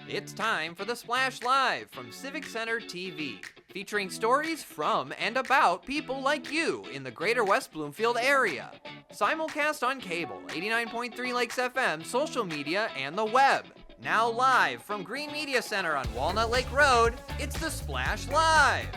It's time for the Splash Live from Civic Center TV, featuring stories from and about people like you in the greater West Bloomfield area. Simulcast on cable, 89.3 Lakes FM, social media, and the web. Now live from Green Media Center on Walnut Lake Road, it's the Splash Live.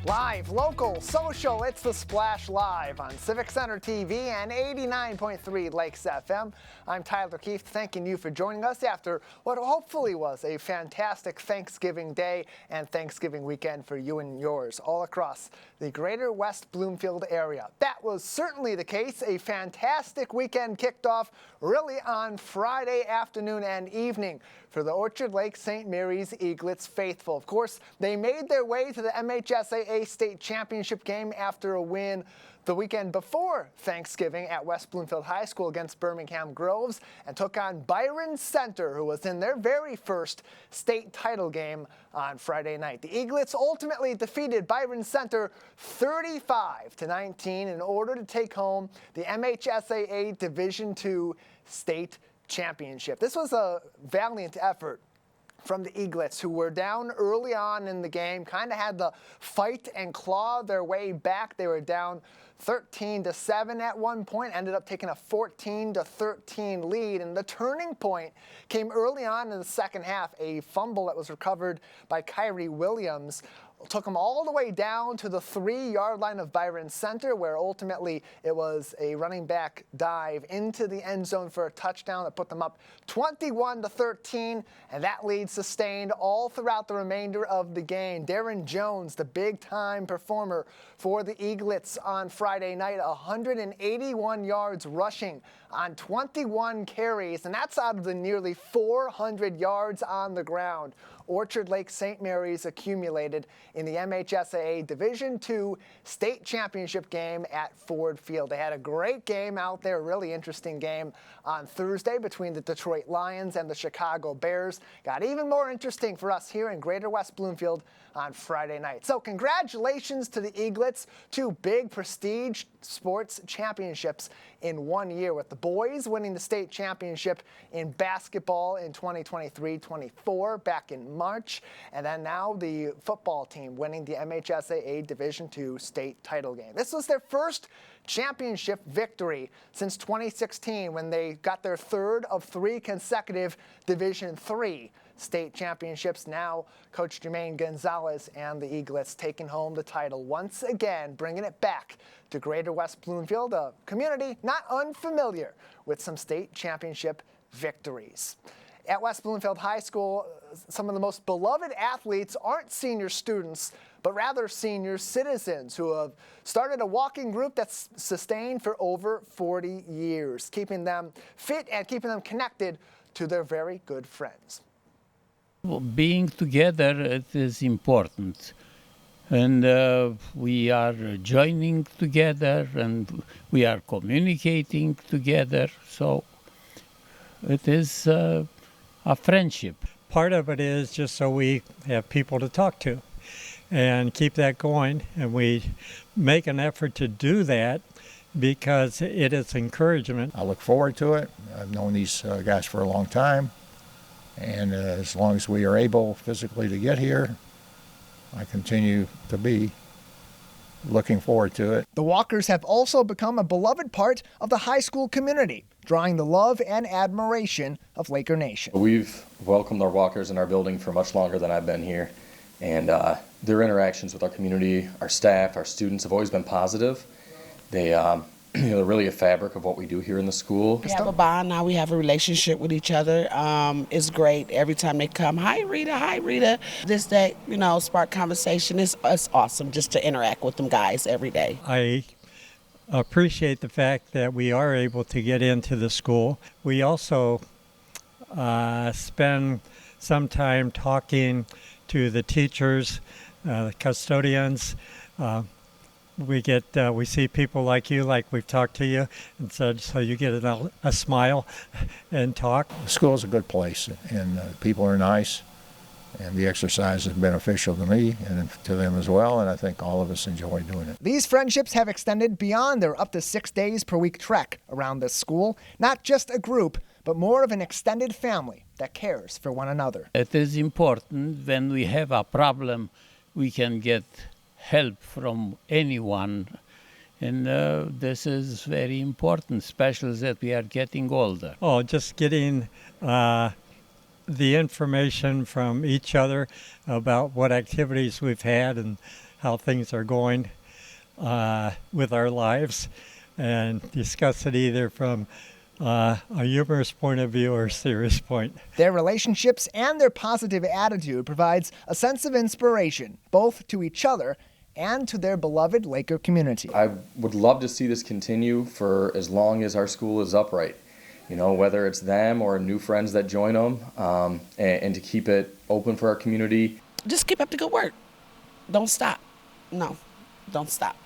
Live, local, social, it's the Splash Live on Civic Center TV and 89.3 Lakes FM. I'm Tyler Keefe, thanking you for joining us after what hopefully was a fantastic Thanksgiving Day and Thanksgiving weekend for you and yours all across the greater West Bloomfield area. That was certainly the case. A fantastic weekend kicked off really on Friday afternoon and evening for the Orchard Lake St. Mary's Eaglets faithful. Of course, they made their way to the MHSAA State Championship game after a win the weekend before Thanksgiving at West Bloomfield High School against Birmingham Groves and took on Byron Center, who was in their very first state title game on Friday night. The Eaglets ultimately defeated Byron Center 35-19 in order to take home the MHSAA Division II state championship. This was a valiant effort from the Eaglets, who were down early on in the game, kind of had to fight and claw their way back. They were down 13-7 at one point, ended up taking a 14-13 lead, and the turning point came early on in the second half. A fumble that was recovered by Kyrie Williams took them all the way down to the 3-yard line of Byron Center, where ultimately it was a running back dive into the end zone for a touchdown that put them up 21-13, and that lead sustained all throughout the remainder of the game. Darren Jones, the big-time performer for the Eaglets on Friday night, 181 yards rushing on 21 carries, and that's out of the nearly 400 yards on the ground Orchard Lake St. Mary's accumulated in the MHSAA Division II state championship game at Ford Field. They had a great game out there, a really interesting game on Thursday between the Detroit Lions and the Chicago Bears. Got even more interesting for us here in Greater West Bloomfield on Friday night. So congratulations to the Eaglets, 2 big prestige sports championships in 1 year, with the boys winning the state championship in basketball in 2023-24 back in March, and then now the football team winning the MHSAA Division II state title game. This was their first championship victory since 2016, when they got their third of 3 consecutive Division III state championships. Now Coach Jermaine Gonzalez and the Eaglets taking home the title once again, bringing it back to Greater West Bloomfield, a community not unfamiliar with some state championship victories. At West Bloomfield High School, some of the most beloved athletes aren't senior students, but rather senior citizens who have started a walking group that's sustained for over 40 years, keeping them fit and keeping them connected to their very good friends. Being together, it is important. And we are joining together and we are communicating together. So it is a friendship. Part of it is just so we have people to talk to and keep that going. And we make an effort to do that because it is encouragement. I look forward to it. I've known these guys for a long time. And as long as we are able physically to get here, I continue to be looking forward to it. The Walkers have also become a beloved part of the high school community, drawing the love and admiration of Laker Nation. We've welcomed our Walkers in our building for much longer than I've been here, and their interactions with our community, our staff, our students have always been positive. They're really a fabric of what we do here in the school. We have a bond now. We have a relationship with each other. It's great. Every time they come, hi Rita. This day, spark conversation. It's awesome just to interact with them guys every day. I appreciate the fact that we are able to get into the school. We also spend some time talking to the teachers, the custodians. We see people like you, like we've talked to you, and so you get a smile and talk. The school is a good place, and people are nice, and the exercise is beneficial to me and to them as well, and I think all of us enjoy doing it. These friendships have extended beyond their up to 6 days per week trek around this school. Not just a group, but more of an extended family that cares for one another. It is important when we have a problem, we can get help from anyone. And this is very important, especially that we are getting older. Oh, just getting the information from each other about what activities we've had and how things are going with our lives, and discuss it either from a humorous point of view or a serious point. Their relationships and their positive attitude provides a sense of inspiration, both to each other and to their beloved Laker community. I would love to see this continue for as long as our school is upright. You know, whether it's them or new friends that join them, and to keep it open for our community. Just keep up the good work. Don't stop. No, don't stop.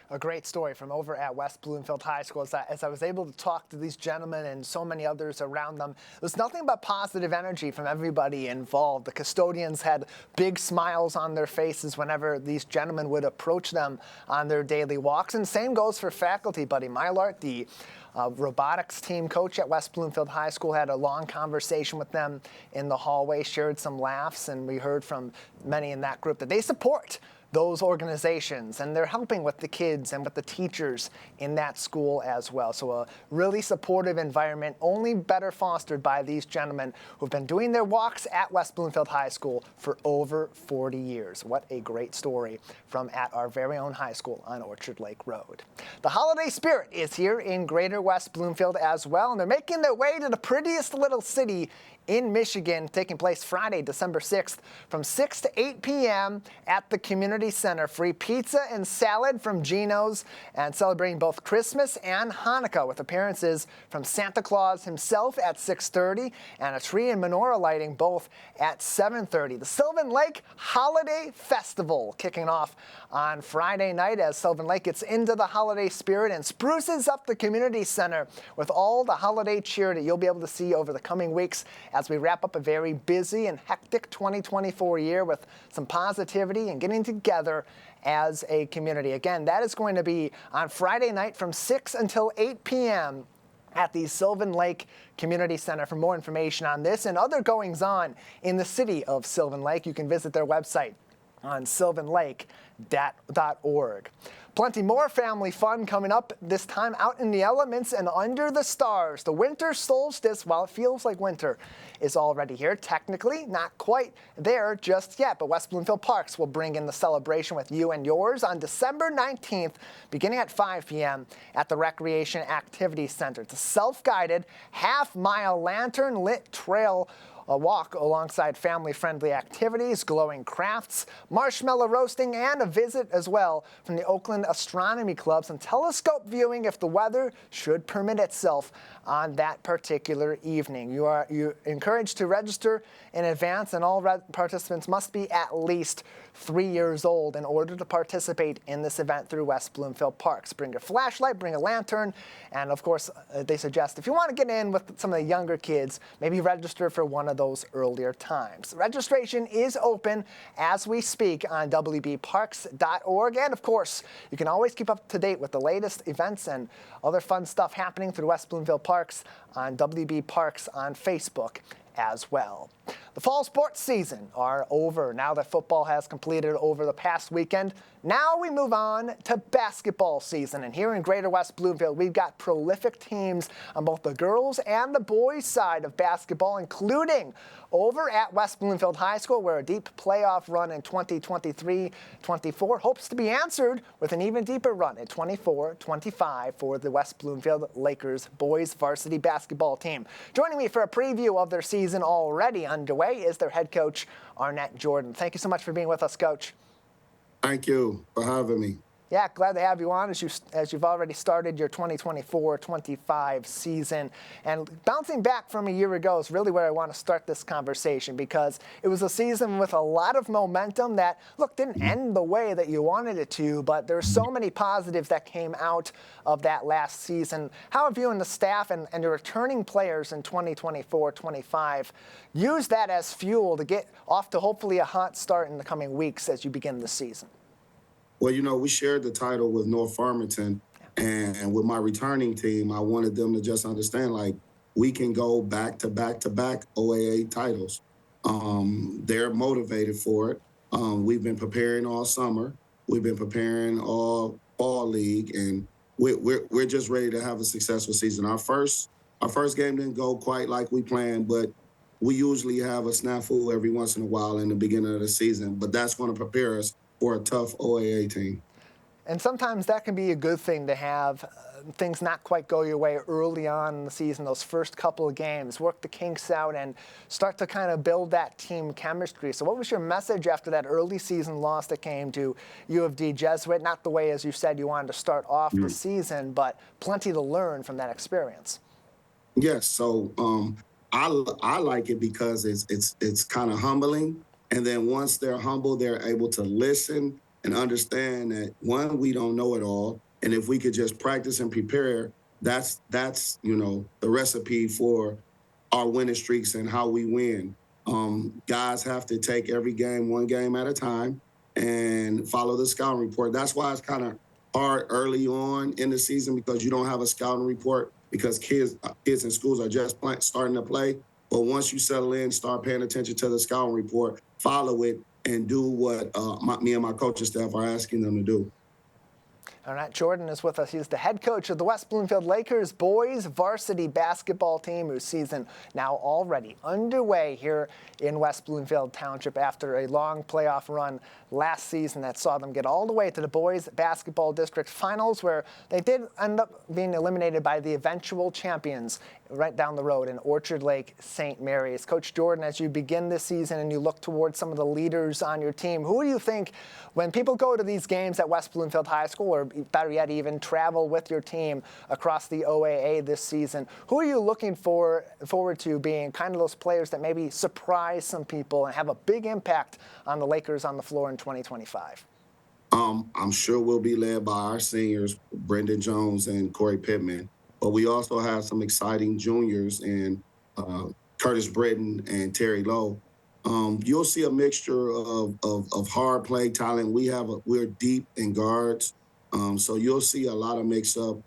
A great story from over at West Bloomfield High School. As I was able to talk to these gentlemen and so many others around them, there's nothing but positive energy from everybody involved. The custodians had big smiles on their faces whenever these gentlemen would approach them on their daily walks. And same goes for faculty. Buddy Mylart, the robotics team coach at West Bloomfield High School, had a long conversation with them in the hallway, shared some laughs, and we heard from many in that group that they support those organizations, and they're helping with the kids and with the teachers in that school as well. So a really supportive environment, only better fostered by these gentlemen who've been doing their walks at West Bloomfield High School for over 40 years. What a great story from at our very own high school on Orchard Lake Road. The holiday spirit is here in Greater West Bloomfield as well, and they're making their way to the prettiest little city in Michigan, taking place Friday, December 6th from 6 to 8 p.m. at the Community Center. Free pizza and salad from Gino's, and celebrating both Christmas and Hanukkah with appearances from Santa Claus himself at 6:30 and a tree and menorah lighting both at 7:30. The Sylvan Lake Holiday Festival kicking off on Friday night as Sylvan Lake gets into the holiday spirit and spruces up the Community Center with all the holiday cheer that you'll be able to see over the coming weeks as we wrap up a very busy and hectic 2024 year with some positivity and getting together as a community. Again, that is going to be on Friday night from 6 until 8 p.m. at the Sylvan Lake Community Center. For more information on this and other goings-on in the city of Sylvan Lake, you can visit their website on sylvanlake.org. Plenty more family fun coming up, this time out in the elements and under the stars. The winter solstice, while it feels like winter, is already here. Technically, not quite there just yet, but West Bloomfield Parks will bring in the celebration with you and yours on December 19th, beginning at 5 p.m. at the Recreation Activity Center. It's a self-guided half-mile lantern-lit trail, a walk alongside family-friendly activities, glowing crafts, marshmallow roasting, and a visit as well from the Oakland Astronomy Clubs and telescope viewing if the weather should permit itself on that particular evening. You're encouraged to register in advance, and all participants must be at least 3 years old in order to participate in this event through West Bloomfield Parks. Bring a flashlight, bring a lantern, and of course, they suggest if you want to get in with some of the younger kids, maybe register for one of those earlier times. Registration is open as we speak on wbparks.org, and of course, you can always keep up to date with the latest events and other fun stuff happening through West Bloomfield Parks on WB Parks on Facebook as well. The fall sports season are over now that football has completed over the past weekend. Now we move on to basketball season, and here in Greater West Bloomfield, we've got prolific teams on both the girls and the boys side of basketball, including over at West Bloomfield High School, where a deep playoff run in 2023-24 hopes to be answered with an even deeper run at 24-25 for the West Bloomfield Lakers boys varsity basketball team. Joining me for a preview of their season already underway is their head coach, Arnett Jordan. Thank you so much for being with us, Coach. Thank you for having me. Yeah, glad to have you on as you've already started your 2024-25 season. And bouncing back from a year ago is really where I want to start this conversation, because it was a season with a lot of momentum that, look, didn't end the way that you wanted it to, but there's so many positives that came out of that last season. How have you and the staff and your returning players in 2024-25 used that as fuel to get off to hopefully a hot start in the coming weeks as you begin the season? Well, you know, we shared the title with North Farmington, and with my returning team, I wanted them to just understand, like, we can go back to back to back OAA titles. They're motivated for it. We've been preparing all summer. We've been preparing all fall league, and we're just ready to have a successful season. Our first game didn't go quite like we planned, but we usually have a snafu every once in a while in the beginning of the season. But that's going to prepare us for a tough OAA team. And sometimes that can be a good thing to have things not quite go your way early on in the season, those first couple of games, work the kinks out and start to kind of build that team chemistry. So what was your message after that early season loss that came to U of D Jesuit? Not the way, as you said, you wanted to start off the season, but plenty to learn from that experience. Yes, so I like it because it's kind of humbling. And then once they're humble, they're able to listen and understand that, one, we don't know it all. And if we could just practice and prepare, that's the recipe for our winning streaks and how we win. Guys have to take every game one game at a time and follow the scouting report. That's why it's kind of hard early on in the season, because you don't have a scouting report, because kids in schools are just starting to play. But once you settle in, start paying attention to the scouting report, follow it, and do what me and my coaching staff are asking them to do. All right, Jordan is with us. He's the head coach of the West Bloomfield Lakers boys varsity basketball team, whose season now already underway here in West Bloomfield Township after a long playoff run last season that saw them get all the way to the boys basketball district finals, where they did end up being eliminated by the eventual champions right down the road in Orchard Lake St. Mary's. Coach Jordan, as you begin this season and you look towards some of the leaders on your team, who do you think, when people go to these games at West Bloomfield High School, or better yet, even travel with your team across the OAA this season, who are you looking forward to being kind of those players that maybe surprise some people and have a big impact on the Lakers on the floor in 2025? I'm sure we'll be led by our seniors, Brendan Jones and Corey Pittman. But we also have some exciting juniors in Curtis Britton and Terry Lowe. You'll see a mixture of hard play talent. We're deep in guards. So you'll see a lot of mix-up,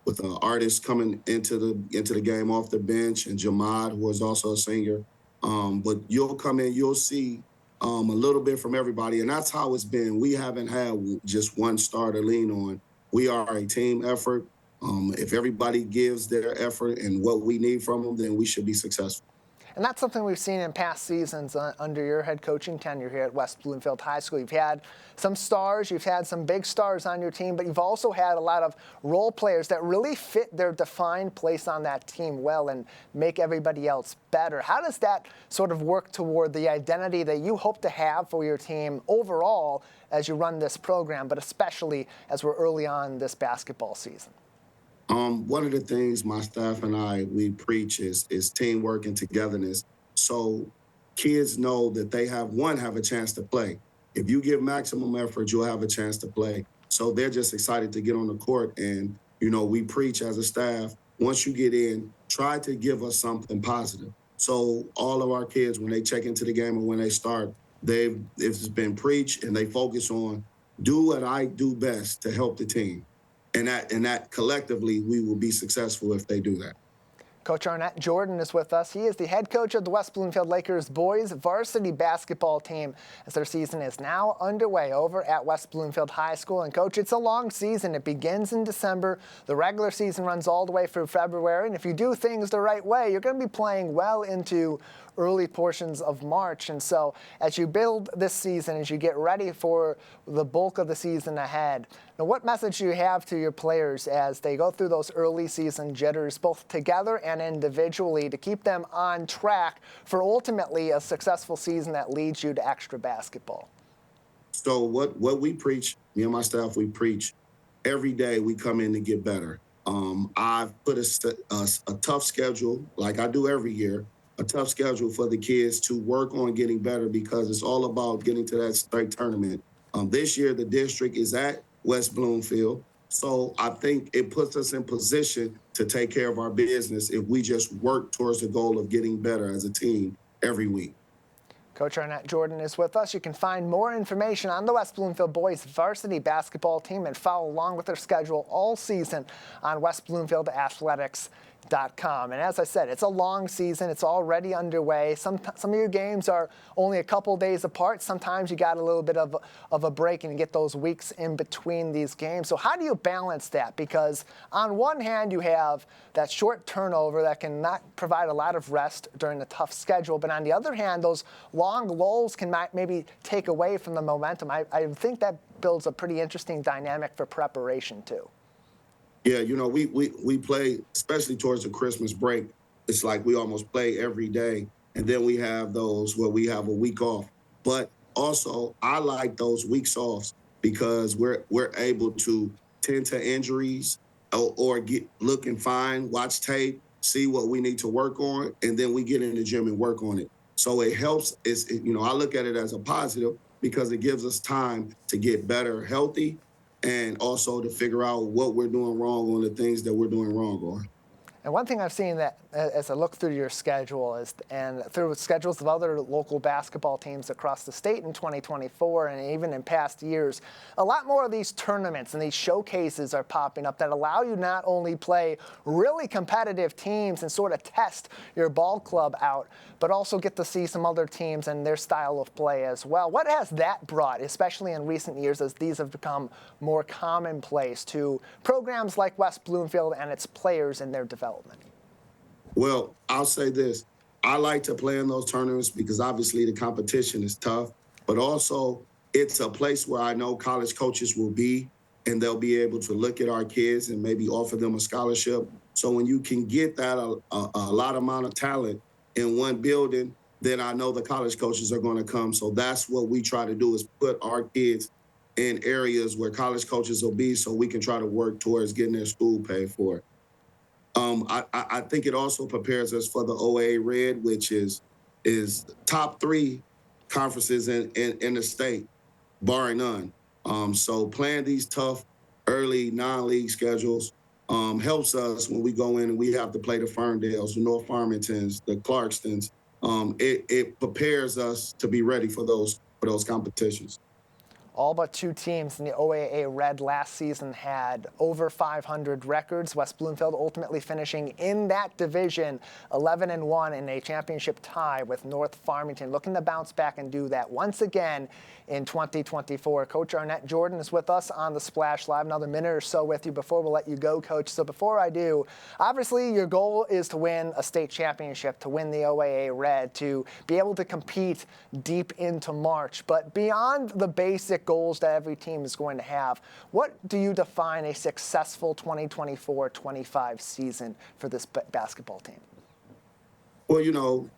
with artists coming into the game off the bench, and Jamad, who is also a senior. But you'll come in, you'll see a little bit from everybody, and that's how it's been. We haven't had just one star to lean on. We are a team effort. If everybody gives their effort and what we need from them, then we should be successful. And that's something we've seen in past seasons under your head coaching tenure here at West Bloomfield High School. You've had some stars, you've had some big stars on your team, but you've also had a lot of role players that really fit their defined place on that team well and make everybody else better. How does that sort of work toward the identity that you hope to have for your team overall as you run this program, but especially as we're early on this basketball season? One of the things my staff and we preach is teamwork and togetherness. So kids know that they have a chance to play. If you give maximum effort, you'll have a chance to play. So they're just excited to get on the court. And, we preach as a staff, once you get in, try to give us something positive. So all of our kids, when they check into the game and when they start, it's been preached, and they focus on do what I do best to help the team. And that collectively, we will be successful if they do that. Coach Arnett Jordan is with us. He is the head coach of the West Bloomfield Lakers boys varsity basketball team as their season is now underway over at West Bloomfield High School. And Coach, it's a long season. It begins in December. The regular season runs all the way through February. And if you do things the right way, you're going to be playing well into early portions of March. And so as you build this season, as you get ready for the bulk of the season ahead, now what message do you have to your players as they go through those early season jitters, both together and individually, to keep them on track for ultimately a successful season that leads you to extra basketball? So what we preach, me and my staff, we preach every day we come in to get better. I've put a tough schedule, like I do every year, a tough schedule for the kids to work on getting better, because it's all about getting to that state tournament. This year, the district is at West Bloomfield. So I think it puts us in position to take care of our business if we just work towards the goal of getting better as a team every week. Coach Arnett Jordan is with us. You can find more information on the West Bloomfield boys varsity basketball team and follow along with their schedule all season on West Bloomfield Athletics And as I said, it's a long season. It's already underway. Some of your games are only a couple days apart. Sometimes you got a little bit of a break and you get those weeks in between these games. So how do you balance that? Because on one hand, you have that short turnover that can not provide a lot of rest during a tough schedule. But on the other hand, those long lulls can maybe take away from the momentum. I think that builds a pretty interesting dynamic for preparation too. Yeah, we play, especially towards the Christmas break. It's like we almost play every day. And then we have those where we have a week off. But also, I like those weeks off because we're able to tend to injuries or look and find, watch tape, see what we need to work on, and then we get in the gym and work on it. So it helps. I look at it as a positive because it gives us time to get better, healthy, and also to figure out what we're doing wrong on the things that we're doing wrong on. And one thing I've seen that as I look through your schedule and through schedules of other local basketball teams across the state in 2024 and even in past years, a lot more of these tournaments and these showcases are popping up that allow you not only play really competitive teams and sort of test your ball club out, but also get to see some other teams and their style of play as well. What has that brought, especially in recent years as these have become more commonplace to programs like West Bloomfield and its players in their development? Well, I'll say this. I like to play in those tournaments because obviously the competition is tough, but also it's a place where I know college coaches will be and they'll be able to look at our kids and maybe offer them a scholarship. So when you can get that a lot amount of talent in one building, then I know the college coaches are going to come. So that's what we try to do is put our kids in areas where college coaches will be so we can try to work towards getting their school paid for. I think it also prepares us for the OAA Red, which is top 3 conferences in the state, barring none. So playing these tough early non-league schedules helps us when we go in and we have to play the Ferndales, the North Farmingtons, the Clarkstons. It prepares us to be ready for those competitions. All but 2 teams in the OAA Red last season had over 500 records. West Bloomfield ultimately finishing in that division 11-1 in a championship tie with North Farmington, looking to bounce back and do that once again in 2024. Coach Arnett Jordan is with us on the Splash Live. Another minute or so with you before we'll let you go, Coach. So before I do, obviously your goal is to win a state championship, to win the OAA Red, to be able to compete deep into March. But beyond the basic goals that every team is going to have, what do you define a successful 2024-25 season for this basketball team? Well,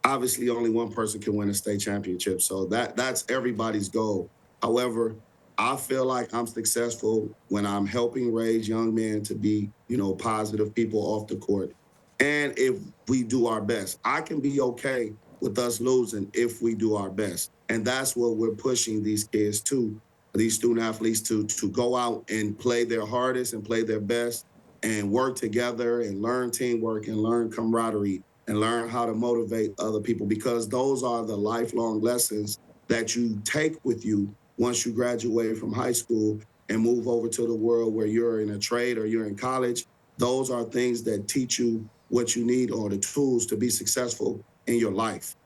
obviously only one person can win a state championship, so that's everybody's goal. However, I feel like I'm successful when I'm helping raise young men to be, positive people off the court. And if we do our best, I can be okay with us losing if we do our best. And that's what we're pushing these kids to, these student athletes to go out and play their hardest and play their best and work together and learn teamwork and learn camaraderie and learn how to motivate other people, because those are the lifelong lessons that you take with you once you graduate from high school and move over to the world where you're in a trade or you're in college. Those are things that teach you what you need or the tools to be successful in your life.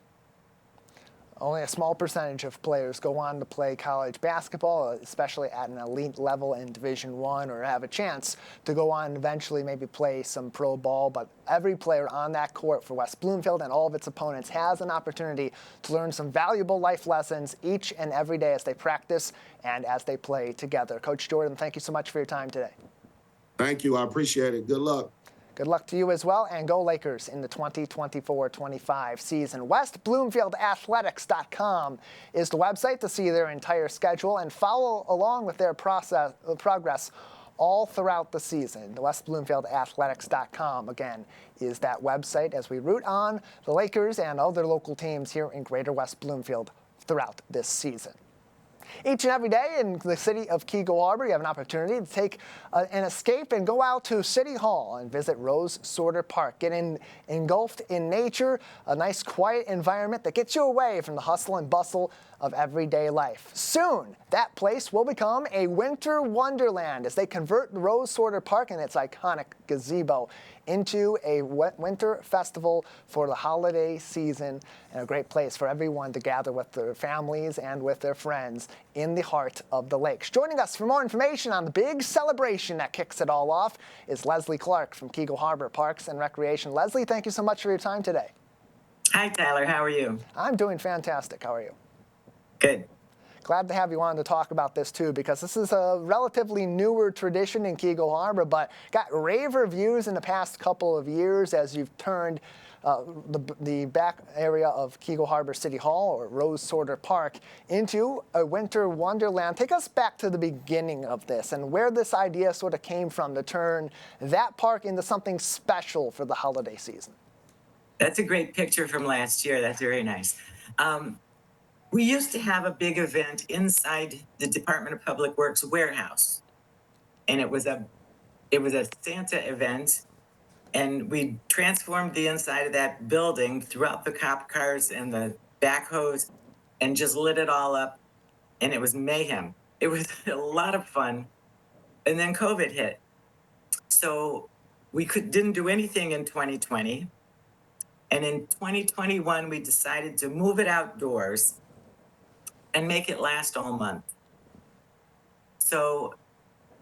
Only a small percentage of players go on to play college basketball, especially at an elite level in Division I, or have a chance to go on and eventually maybe play some pro ball. But every player on that court for West Bloomfield and all of its opponents has an opportunity to learn some valuable life lessons each and every day as they practice and as they play together. Coach Jordan, thank you so much for your time today. Thank you. I appreciate it. Good luck. Good luck to you as well, and go Lakers in the 2024-25 season. WestBloomfieldAthletics.com is the website to see their entire schedule and follow along with their progress all throughout the season. The WestBloomfieldAthletics.com, again, is that website as we root on the Lakers and other local teams here in Greater West Bloomfield throughout this season. Each and every day in the city of Keego Harbor, you have an opportunity to take an escape and go out to City Hall and visit Rose Sorter Park. Get engulfed in nature, a nice quiet environment that gets you away from the hustle and bustle of everyday life. Soon, that place will become a winter wonderland as they convert Rose Sorter Park and its iconic gazebo into a winter festival for the holiday season, and a great place for everyone to gather with their families and with their friends in the heart of the lakes. Joining us for more information on the big celebration that kicks it all off is Leslie Clark from Keego Harbor Parks and Recreation. Leslie, thank you so much for your time today. Hi, Tyler. How are you? I'm doing fantastic. How are you? Good. Glad to have you on to talk about this too, because this is a relatively newer tradition in Keego Harbor, but got rave reviews in the past couple of years as you've turned the back area of Keego Harbor City Hall, or Rose Sorter Park, into a winter wonderland. Take us back to the beginning of this and where this idea sort of came from to turn that park into something special for the holiday season. That's a great picture from last year. That's very nice. We used to have a big event inside the Department of Public Works warehouse, and it was a Santa event, and we transformed the inside of that building throughout the cop cars and the backhoes, and just lit it all up, and it was mayhem. It was a lot of fun, and then COVID hit, so we didn't do anything in 2020. And in 2021, we decided to move it outdoors and make it last all month. So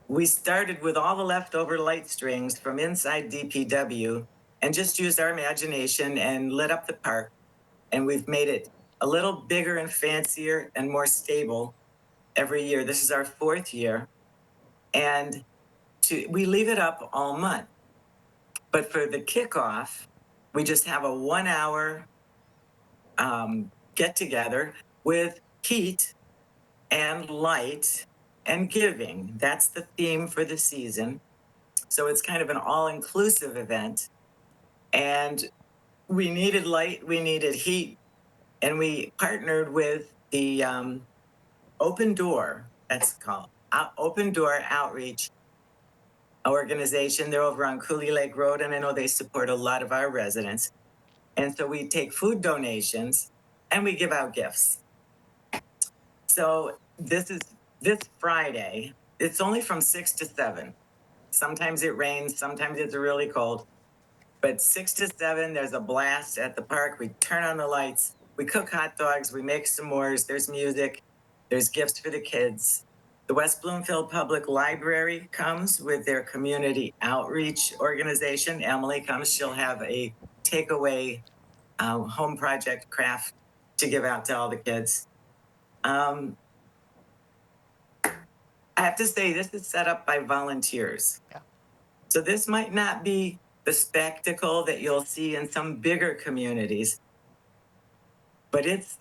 we started with all the leftover light strings from inside DPW and just used our imagination and lit up the park. And we've made it a little bigger and fancier and more stable every year. This is our 4th year. And we leave it up all month. But for the kickoff, we just have a 1-hour get together with heat and light and giving. That's the theme for the season. So it's kind of an all-inclusive event. And we needed light, we needed heat, and we partnered with the Open Door, that's called, Open Door Outreach organization. They're over on Cooley Lake Road, and I know they support a lot of our residents. And so we take food donations and we give out gifts. So this Friday. It's only from 6 to 7. Sometimes it rains, sometimes it's really cold. But 6 to 7, there's a blast at the park. We turn on the lights, we cook hot dogs, we make s'mores, there's music, there's gifts for the kids. The West Bloomfield Public Library comes with their community outreach organization. Emily comes, she'll have a takeaway home project craft to give out to all the kids. I have to say, this is set up by volunteers. Yeah. So this might not be the spectacle that you'll see in some bigger communities, but it's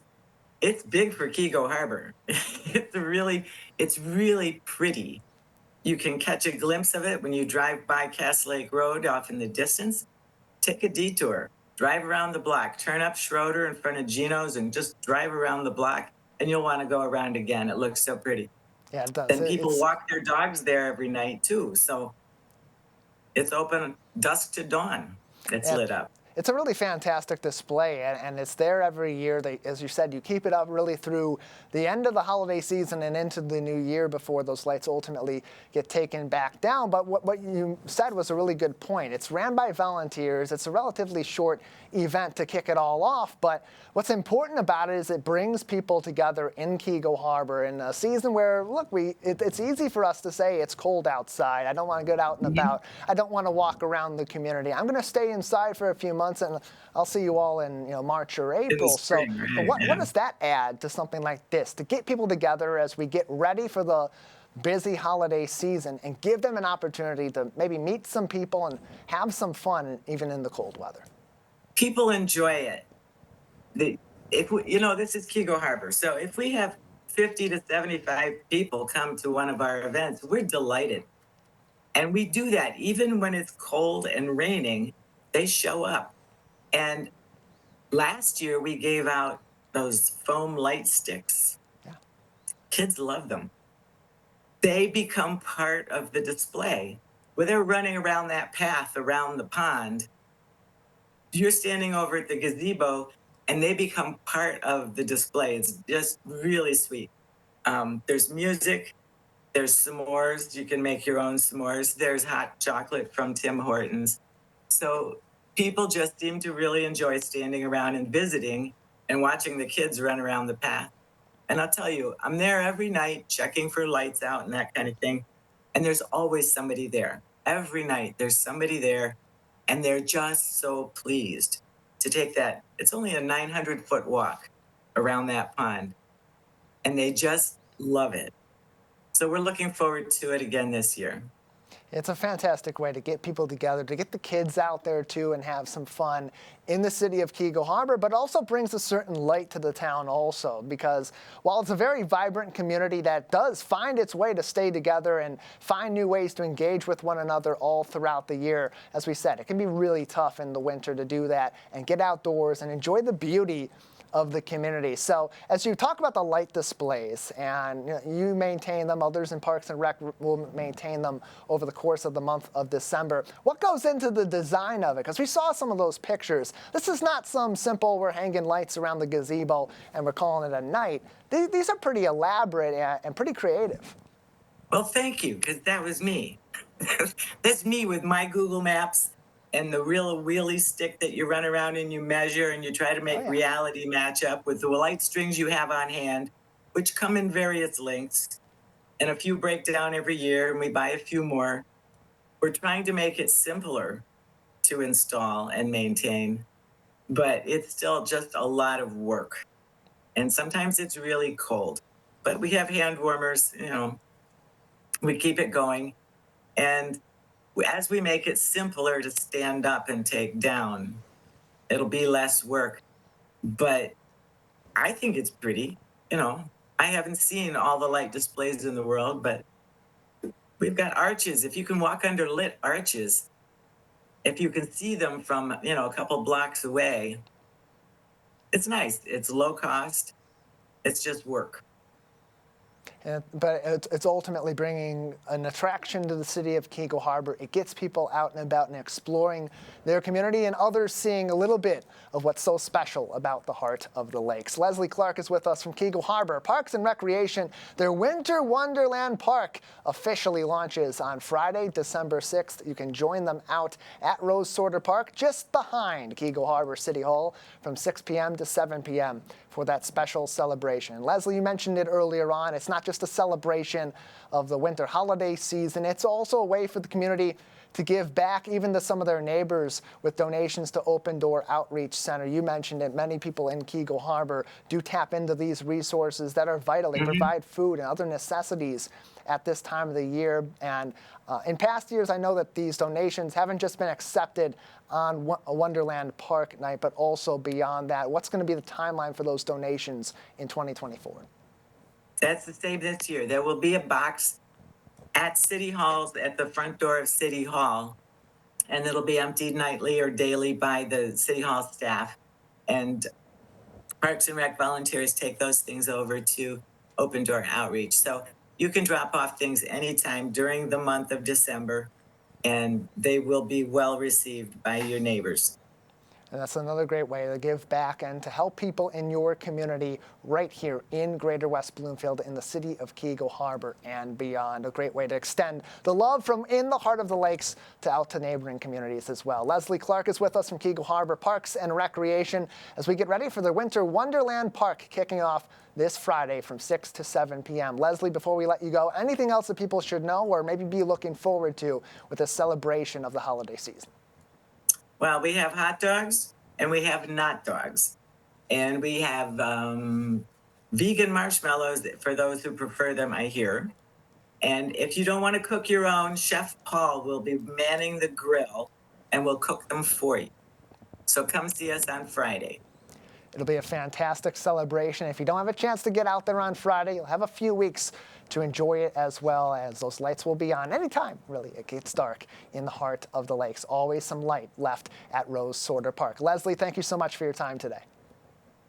big for Keego Harbor. It's really pretty. You can catch a glimpse of it when you drive by Cass Lake Road off in the distance. Take a detour, drive around the block, turn up Schroeder in front of Gino's and just drive around the block, and you'll want to go around again. It looks so pretty. Yeah, it does. And people walk their dogs there every night too. So it's open dusk to dawn. It's lit up. It's a really fantastic display, and it's there every year. As you said, you keep it up really through the end of the holiday season and into the new year before those lights ultimately get taken back down. But what you said was a really good point. It's ran by volunteers. It's a relatively short event to kick it all off, but what's important about it is it brings people together in Keego Harbor in a season where, look, it's easy for us to say it's cold outside. I don't want to get out and about. I don't want to walk around the community. I'm going to stay inside for a few months, and I'll see you all in March or April. Spring, so right? what does that add to something like this, to get people together as we get ready for the busy holiday season and give them an opportunity to maybe meet some people and have some fun even in the cold weather? People enjoy it. This is Keego Harbor. So if we have 50 to 75 people come to one of our events, we're delighted. And we do that even when it's cold and raining, they show up. And last year we gave out those foam light sticks. Yeah. Kids love them. They become part of the display. When they're running around that path around the pond, you're standing over at the gazebo and they become part of the display. It's just really sweet. There's music, there's s'mores. You can make your own s'mores. There's hot chocolate from Tim Hortons. So people just seem to really enjoy standing around and visiting and watching the kids run around the path. And I'll tell you, I'm there every night checking for lights out and that kind of thing. And there's always somebody there. Every night there's somebody there, and they're just so pleased to take that. It's only a 900-foot walk around that pond, and they just love it. So we're looking forward to it again this year. It's a fantastic way to get people together, to get the kids out there too and have some fun in the city of Keego Harbor, but also brings a certain light to the town also, because while it's a very vibrant community that does find its way to stay together and find new ways to engage with one another all throughout the year, as we said, it can be really tough in the winter to do that and get outdoors and enjoy the beauty of the community. So as you talk about the light displays, and you maintain them, others in Parks and Rec will maintain them over the course of the month of December, what goes into the design of it? Because we saw some of those pictures. This is not some simple, we're hanging lights around the gazebo and we're calling it a night. These are pretty elaborate and pretty creative. Well, thank you, because that was me. That's me with my Google Maps and the real wheelie stick that you run around and you measure and you try to make reality match up with the light strings you have on hand, which come in various lengths, and a few break down every year, and we buy a few more. We're trying to make it simpler to install and maintain, but it's still just a lot of work. And sometimes it's really cold, but we have hand warmers, we keep it going. And as we make it simpler to stand up and take down, it'll be less work. But I think it's pretty. I haven't seen all the light displays in the world, but we've got arches. If you can walk under lit arches, if you can see them from, a couple blocks away, it's nice. It's low cost. It's just work. But it's ultimately bringing an attraction to the city of Keego Harbor. It gets people out and about and exploring their community, and others seeing a little bit of what's so special about the heart of the lakes. Leslie Clark is with us from Keego Harbor Parks and Recreation. Their Winter Wonderland Park officially launches on Friday, December 6th. You can join them out at Rose Sorter Park, just behind Keego Harbor City Hall, from 6 p.m. to 7 p.m. for that special celebration. Leslie, you mentioned it earlier on. It's not just a celebration of the winter holiday season. It's also a way for the community to give back even to some of their neighbors with donations to Open Door Outreach Center. You mentioned it. Many people in Keego Harbor do tap into these resources that are vital. They provide food and other necessities at this time of the year. And in past years, I know that these donations haven't just been accepted on a Wonderland Park night, but also beyond that. What's going to be the timeline for those donations in 2024? That's the same this year. There will be a box at City Hall, at the front door of City Hall, and it'll be emptied nightly or daily by the City Hall staff. And Parks and Rec volunteers take those things over to Open Door Outreach. So you can drop off things anytime during the month of December, and they will be well received by your neighbors. And that's another great way to give back and to help people in your community right here in Greater West Bloomfield, in the city of Keego Harbor and beyond. A great way to extend the love from in the heart of the lakes to out to neighboring communities as well. Leslie Clark is with us from Keego Harbor Parks and Recreation as we get ready for the Winter Wonderland Park kicking off this Friday from 6 to 7 p.m. Leslie, before we let you go, anything else that people should know or maybe be looking forward to with this celebration of the holiday season? Well, we have hot dogs and we have not dogs. And we have vegan marshmallows for those who prefer them, I hear. And if you don't want to cook your own, Chef Paul will be manning the grill and will cook them for you. So come see us on Friday. It'll be a fantastic celebration. If you don't have a chance to get out there on Friday, you'll have a few weeks to enjoy it, as well as those lights will be on anytime, really, it gets dark in the heart of the lakes. Always some light left at Rose Sorter Park. Leslie, thank you so much for your time today.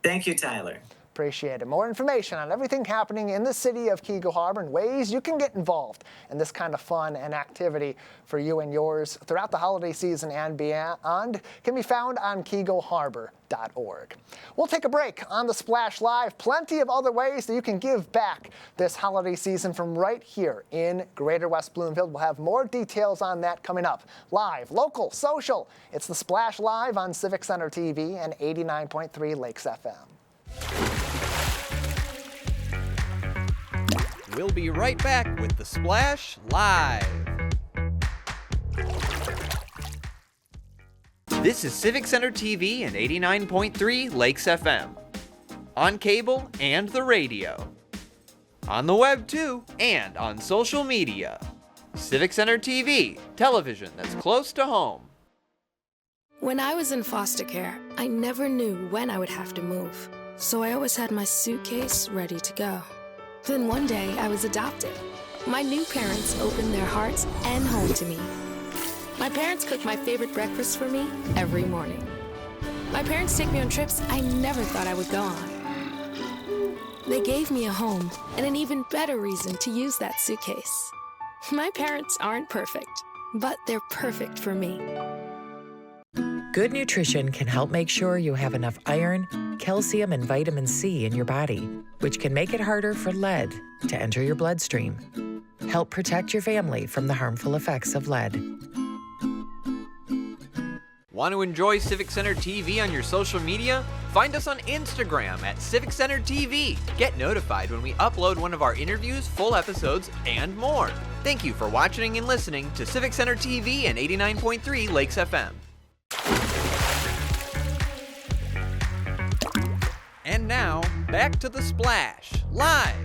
Thank you, Tyler. Appreciate it. More information on everything happening in the city of Keego Harbor and ways you can get involved in this kind of fun and activity for you and yours throughout the holiday season and beyond can be found on KeegoHarbor.org. We'll take a break on the Splash Live. Plenty of other ways that you can give back this holiday season from right here in Greater West Bloomfield. We'll have more details on that coming up. Live, local, social. It's the Splash Live on Civic Center TV and 89.3 Lakes FM. We'll be right back with the Splash Live. This is Civic Center TV and 89.3 Lakes FM. On cable and the radio. On the web too, and on social media. Civic Center TV, television that's close to home. When I was in foster care, I never knew when I would have to move. So I always had my suitcase ready to go. Then one day, I was adopted. My new parents opened their hearts and home to me. My parents cook my favorite breakfast for me every morning. My parents take me on trips I never thought I would go on. They gave me a home and an even better reason to use that suitcase. My parents aren't perfect, but they're perfect for me. Good nutrition can help make sure you have enough iron, calcium, and vitamin C in your body, which can make it harder for lead to enter your bloodstream. Help protect your family from the harmful effects of lead. Want to enjoy Civic Center TV on your social media? Find us on Instagram at Civic Center TV. Get notified when we upload one of our interviews, full episodes, and more. Thank you for watching and listening to Civic Center TV and 89.3 Lakes FM. And now, back to the Splash Live.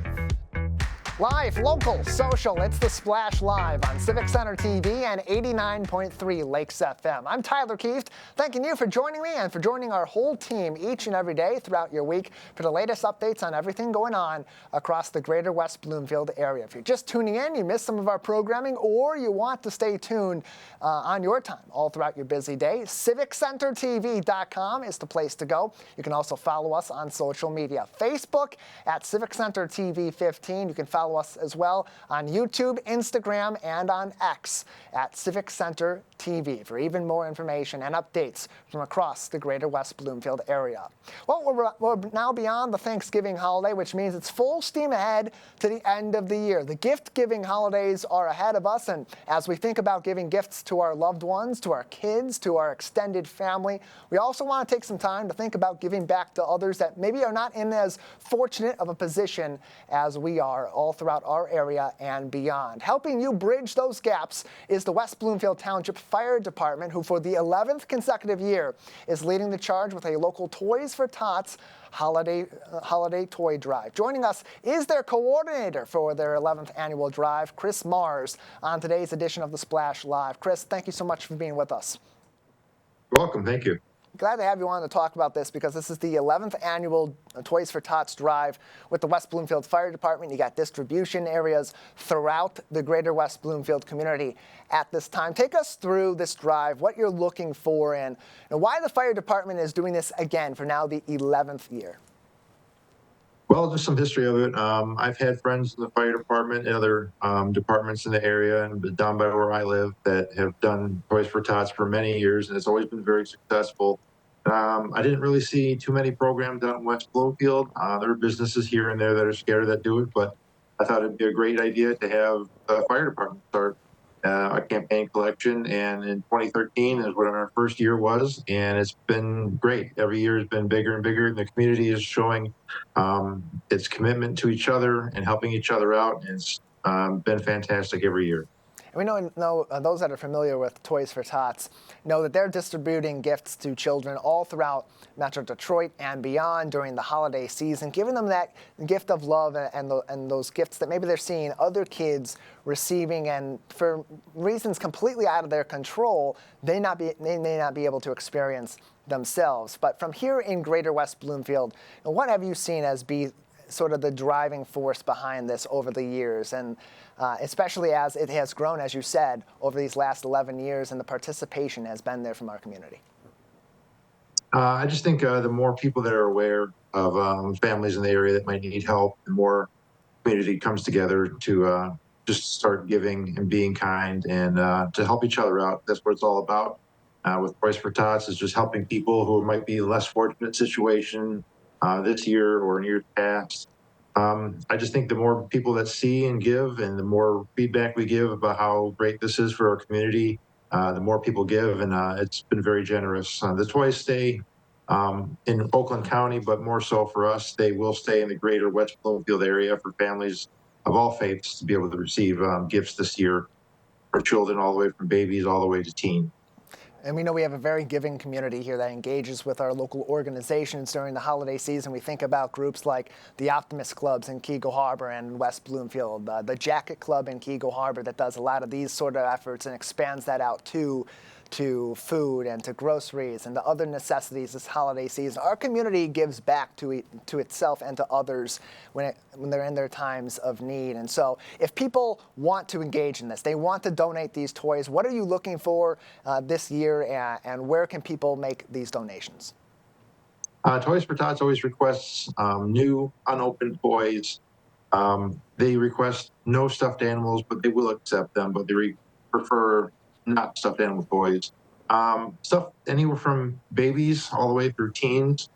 Live, local, social, it's the Splash Live on Civic Center TV and 89.3 Lakes FM. I'm Tyler Kieft, thanking you for joining me and for joining our whole team each and every day throughout your week for the latest updates on everything going on across the Greater West Bloomfield area. If you're just tuning in, you missed some of our programming, or you want to stay tuned on your time all throughout your busy day, CivicCenterTV.com is the place to go. You can also follow us on social media. Facebook at Civic Center TV 15. You can follow us as well on YouTube, Instagram, and on X at Civic Center TV for even more information and updates from across the Greater West Bloomfield area. Well, we're now beyond the Thanksgiving holiday, which means it's full steam ahead to the end of the year. The gift-giving holidays are ahead of us, and as we think about giving gifts to our loved ones, to our kids, to our extended family, we also want to take some time to think about giving back to others that maybe are not in as fortunate of a position as we are all throughout our area and beyond. Helping you bridge those gaps is the West Bloomfield Township Fire Department, who for the 11th consecutive year is leading the charge with a local Toys for Tots holiday toy drive. Joining us is their coordinator for their 11th annual drive, Chris Mars, on today's edition of the Splash Live. Chris, thank you so much for being with us. You're welcome. Thank you. Glad to have you on to talk about this because this is the 11th annual Toys for Tots drive with the West Bloomfield Fire Department. You got distribution areas throughout the Greater West Bloomfield community at this time. Take us through this drive, what you're looking for, and why the fire department is doing this again for now the 11th year. Well, just some history of it. I've had friends in the fire department and other departments in the area and down by where I live that have done Toys for Tots for many years, and it's always been very successful. I didn't really see too many programs down in West Bloomfield. There are businesses here and there that are scattered that do it, but I thought it'd be a great idea to have the fire department start a campaign collection. And in 2013 is what our first year was, and it's been great. Every year has been bigger and bigger, and the community is showing its commitment to each other and helping each other out. And it's been fantastic every year. And we know those that are familiar with Toys for Tots know that they're distributing gifts to children all throughout Metro Detroit and beyond during the holiday season, giving them that gift of love and those gifts that maybe they're seeing other kids receiving, and for reasons completely out of their control, they may not be able to experience themselves. But from here in Greater West Bloomfield, what have you seen as be sort of the driving force behind this over the years, and especially as it has grown, as you said, over these last 11 years, and the participation has been there from our community? I just think the more people that are aware of families in the area that might need help, the more community comes together to just start giving and being kind and to help each other out. That's what it's all about. With Toys for Tots is just helping people who might be in a less fortunate situation this year or in years past. I just think the more people that see and give and the more feedback we give about how great this is for our community, the more people give, and it's been very generous. The toys stay in Oakland County, but more so for us, they will stay in the greater West Bloomfield area for families of all faiths to be able to receive gifts this year for children all the way from babies all the way to teen. And we know we have a very giving community here that engages with our local organizations during the holiday season. We think about groups like the Optimist Clubs in Keego Harbor and West Bloomfield, the Jacket Club in Keego Harbor that does a lot of these sort of efforts and expands that out to food and to groceries and to other necessities this holiday season. Our community gives back to itself and to others when they're in their times of need. And so if people want to engage in this, they want to donate these toys, what are you looking for this year, and where can people make these donations? Toys for Tots always requests new unopened toys. They request no stuffed animals, but they will accept them, but they prefer not stuffed animal toys. Stuff anywhere from babies all the way through teens.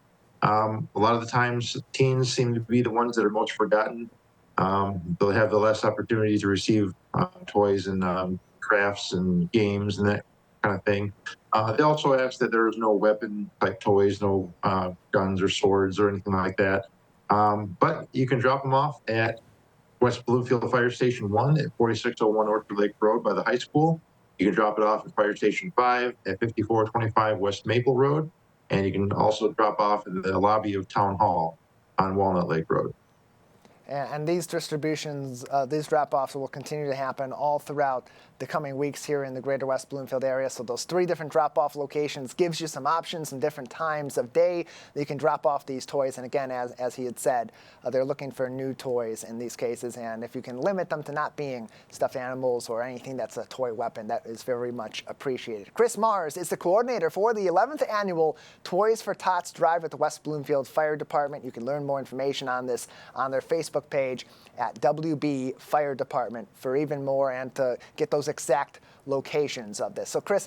A lot of the times teens seem to be the ones that are most forgotten. They'll have the less opportunity to receive toys and crafts and games and that kind of thing. They also ask that there's no weapon type toys, no guns or swords or anything like that. But you can drop them off at West Bloomfield Fire Station 1 at 4601 Orchard Lake Road by the high school. You can drop it off at Fire Station 5 at 5425 West Maple Road. And you can also drop off in the lobby of Town Hall on Walnut Lake Road. And these distributions, these drop-offs will continue to happen all throughout the coming weeks here in the greater West Bloomfield area. So those 3 different drop-off locations gives you some options and different times of day that you can drop off these toys. And again, as he had said, they're looking for new toys in these cases. And if you can limit them to not being stuffed animals or anything that's a toy weapon, that is very much appreciated. Chris Mars is the coordinator for the 11th annual Toys for Tots Drive at the West Bloomfield Fire Department. You can learn more information on this on their Facebook page at WB Fire Department for even more and to get those exact locations of this. So Chris,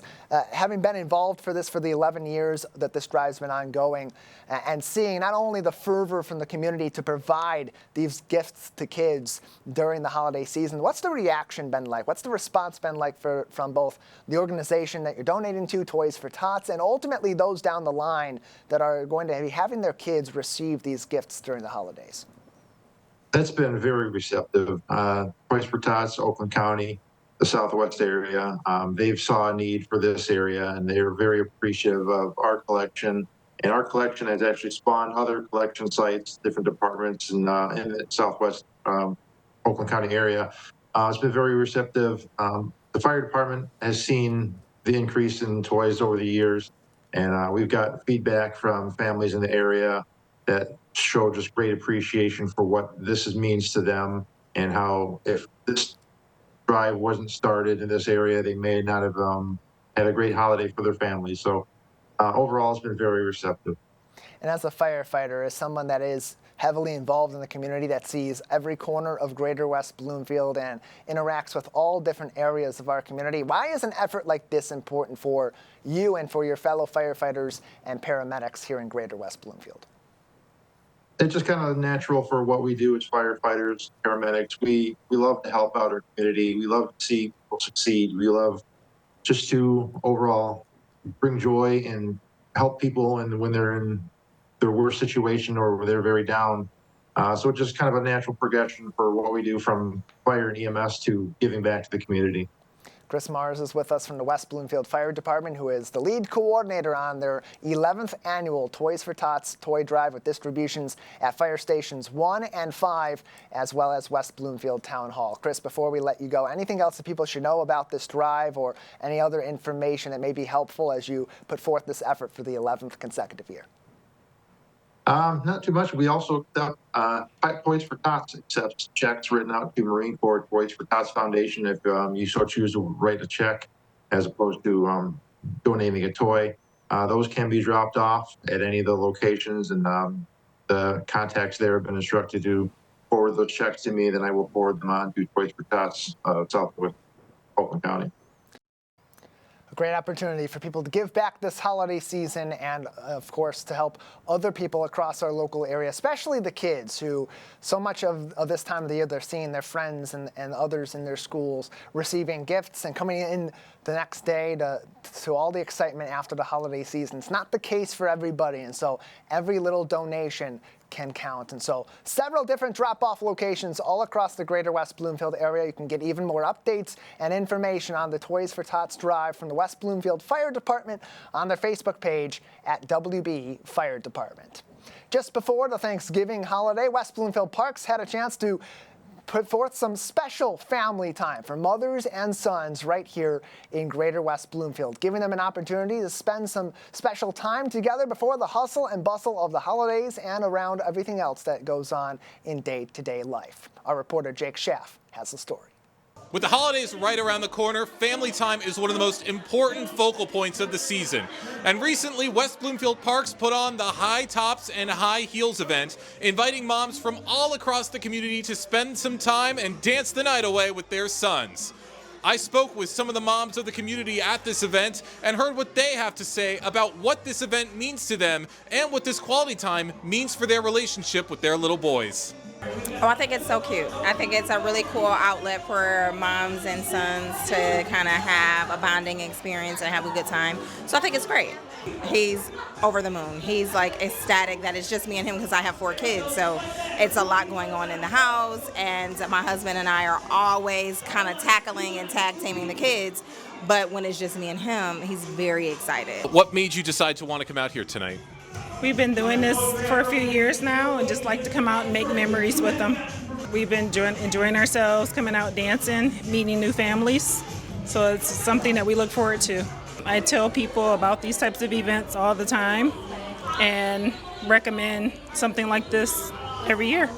having been involved for this for the 11 years that this drive's been ongoing and seeing not only the fervor from the community to provide these gifts to kids during the holiday season, what's the reaction been like? What's the response been like from both the organization that you're donating to, Toys for Tots, and ultimately those down the line that are going to be having their kids receive these gifts during the holidays? That's been very receptive. Toys for Tots, Oakland County, the Southwest area, they've saw a need for this area, and they're very appreciative of our collection. And our collection has actually spawned other collection sites, different departments in the Southwest Oakland County area. It's been very receptive. The fire department has seen the increase in toys over the years, and we've got feedback from families in the area that show just great appreciation for what this means to them, and how if this drive wasn't started in this area, they may not have had a great holiday for their families. So overall, it's been very receptive. And as a firefighter, as someone that is heavily involved in the community, that sees every corner of greater West Bloomfield and interacts with all different areas of our community, why is an effort like this important for you and for your fellow firefighters and paramedics here in greater West Bloomfield? It's just kind of natural for what we do as firefighters, paramedics. We love to help out our community. We love to see people succeed. We love just to overall bring joy and help people and when they're in their worst situation or they're very down. So it's just kind of a natural progression for what we do from fire and EMS to giving back to the community. Chris Mars is with us from the West Bloomfield Fire Department, who is the lead coordinator on their 11th annual Toys for Tots toy drive with distributions at fire stations 1 and 5, as well as West Bloomfield Town Hall. Chris, before we let you go, anything else that people should know about this drive or any other information that may be helpful as you put forth this effort for the 11th consecutive year? Not too much. We also accept Toys for Tots accepts checks written out to Marine Corps Toys for Tots Foundation if you so choose to write a check as opposed to donating a toy. Those can be dropped off at any of the locations, and the contacts there have been instructed to forward those checks to me, then I will forward them on to Toys for Tots, Southwest Oakland County. A great opportunity for people to give back this holiday season and, of course, to help other people across our local area, especially the kids who so much of this time of the year they're seeing their friends and others in their schools receiving gifts and coming in the next day to all the excitement after the holiday season. It's not the case for everybody, and so every little donation can count. And so several different drop-off locations all across the greater West Bloomfield area. You can get even more updates and information on the Toys for Tots drive from the West Bloomfield Fire Department on their Facebook page at WB Fire Department. Just before the Thanksgiving holiday, West Bloomfield Parks had a chance to put forth some special family time for mothers and sons right here in greater West Bloomfield, giving them an opportunity to spend some special time together before the hustle and bustle of the holidays and around everything else that goes on in day-to-day life. Our reporter Jake Schaff has the story. With the holidays right around the corner, family time is one of the most important focal points of the season. And recently, West Bloomfield Parks put on the High Tops and High Heels event, inviting moms from all across the community to spend some time and dance the night away with their sons. I spoke with some of the moms of the community at this event and heard what they have to say about what this event means to them and what this quality time means for their relationship with their little boys. Oh, I think it's so cute. I think it's a really cool outlet for moms and sons to kind of have a bonding experience and have a good time. So I think it's great. He's over the moon. He's like ecstatic that it's just me and him because I have 4 kids. So it's a lot going on in the house, and my husband and I are always kind of tackling and tag teaming the kids. But when it's just me and him, he's very excited. What made you decide to want to come out here tonight? We've been doing this for a few years now and just like to come out and make memories with them. We've been enjoying ourselves, coming out dancing, meeting new families. So it's something that we look forward to. I tell people about these types of events all the time and recommend something like this every year.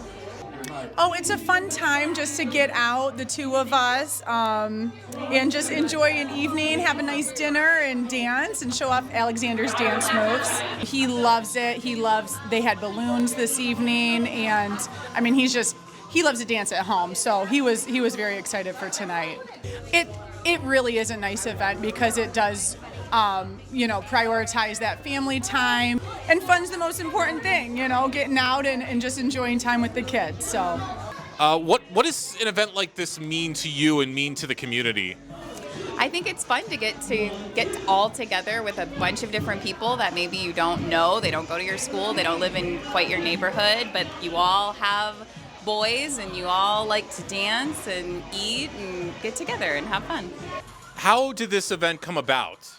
Oh, it's a fun time just to get out, the two of us, and just enjoy an evening, have a nice dinner and dance and show off Alexander's dance moves. He loves it. They had balloons this evening, and I mean, he loves to dance at home, so he was very excited for tonight. It really is a nice event because it does prioritize that family time. And fun's the most important thing, getting out and just enjoying time with the kids. So, what does an event like this mean to you and mean to the community? I think it's fun to get all together with a bunch of different people that maybe you don't know. They don't go to your school. They don't live in quite your neighborhood, but you all have boys and you all like to dance and eat and get together and have fun. How did this event come about?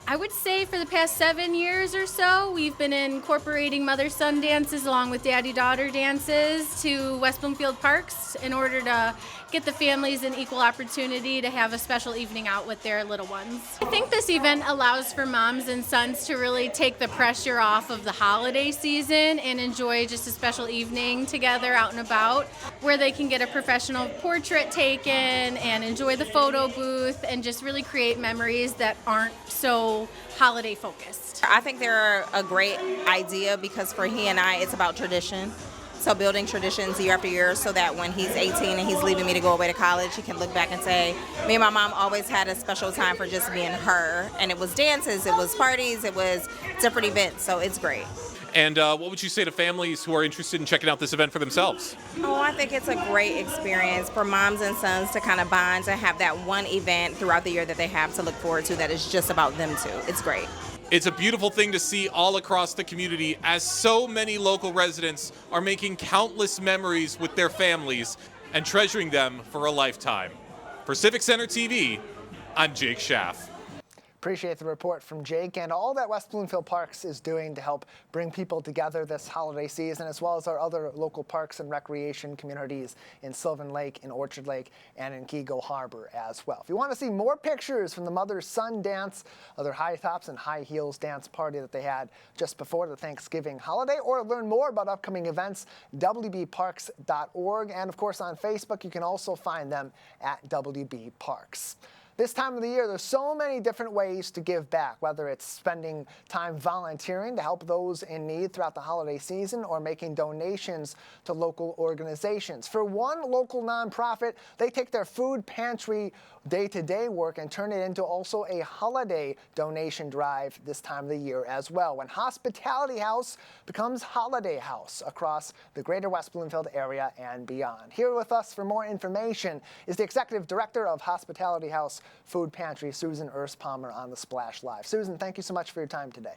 I would say for the past 7 years or so, we've been incorporating mother-son dances along with daddy-daughter dances to West Bloomfield Parks in order to get the families an equal opportunity to have a special evening out with their little ones. I think this event allows for moms and sons to really take the pressure off of the holiday season and enjoy just a special evening together out and about, where they can get a professional portrait taken and enjoy the photo booth and just really create memories that aren't so holiday focused. I think they're a great idea because for he and I, it's about tradition. So building traditions year after year so that when he's 18 and he's leaving me to go away to college, he can look back and say, me and my mom always had a special time for just me and her. And it was dances, it was parties, it was different events, so it's great. And what would you say to families who are interested in checking out this event for themselves? Oh, I think it's a great experience for moms and sons to kind of bond and have that one event throughout the year that they have to look forward to that is just about them too. It's great. It's a beautiful thing to see all across the community as so many local residents are making countless memories with their families and treasuring them for a lifetime. For Civic Center TV, I'm Jake Schaff. Appreciate the report from Jake and all that West Bloomfield Parks is doing to help bring people together this holiday season, as well as our other local parks and recreation communities in Sylvan Lake, in Orchard Lake, and in Keego Harbor as well. If you want to see more pictures from the mother-son dance, other high tops and high heels dance party that they had just before the Thanksgiving holiday, or learn more about upcoming events, wbparks.org. And of course on Facebook, you can also find them at WB Parks. This time of the year, there's so many different ways to give back, whether it's spending time volunteering to help those in need throughout the holiday season or making donations to local organizations. For one local nonprofit, they take their food pantry day-to-day work and turn it into also a holiday donation drive this time of the year as well, when Hospitality House becomes Holiday House across the greater West Bloomfield area and beyond. Here with us for more information is the Executive Director of Hospitality House Food Pantry, Susan Erspalmer, on the Splash Live. Susan, thank you so much for your time today.